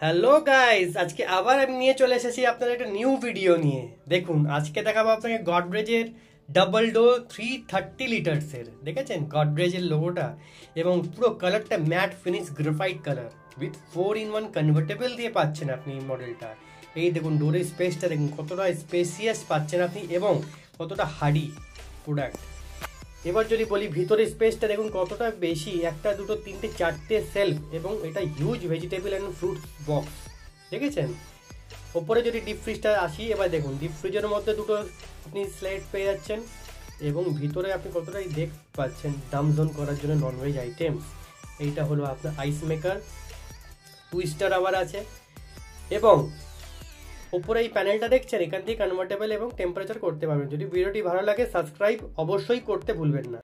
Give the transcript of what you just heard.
Hello guys, আজকে আবার আমি নিয়ে চলে এসেছি আপনাদের একটা নিউ ভিডিও নিয়ে। দেখুন, আজকে দেখাবো আপনাকে গডরেজের ডাবল ডোর 330 লিটার্সের। দেখেছেন গডরেজের লোগোটা, এবং পুরো কালারটা mat finish graphite colour with 4-in-1 convertible দিয়ে পাচ্ছেন আপনি এই মডেলটা। এই দেখুন ডোরের স্পেসটা দেখুন কতটা স্পেসিয়াস পাচ্ছেন আপনি এবং কতটা হার্ডি প্রোডাক্ট। এবার যদি বলি ভিতরে স্পেসটা দেখুন কতটা বেশি, একটা দুটো তিনটে চারটে সেলফ এবং এটা huge vegetable and fruits box. দেখেছেন ওপরে যদি ডিপ ফ্রিজটা আসি, এবার দেখুন ডিপ ফ্রিজের মধ্যে দুটো আপনি স্লাইড পেয়ে যাচ্ছেন এবং ভিতরে আপনি কতটাই দেখ পাচ্ছেন দাম জোন করার জন্য ননভেজ আইটেমস। এইটা হলো আপনার আইস মেকার, টুইস্টার আবার আছে, এবং ওপরে এই প্যানেলটা দেখছেন এখান থেকে কনভার্টেবল এবং টেম্পারেচার করতে পারবেন। যদি ভিডিওটি ভালো লাগে সাবস্ক্রাইব অবশ্যই করতে ভুলবেন না।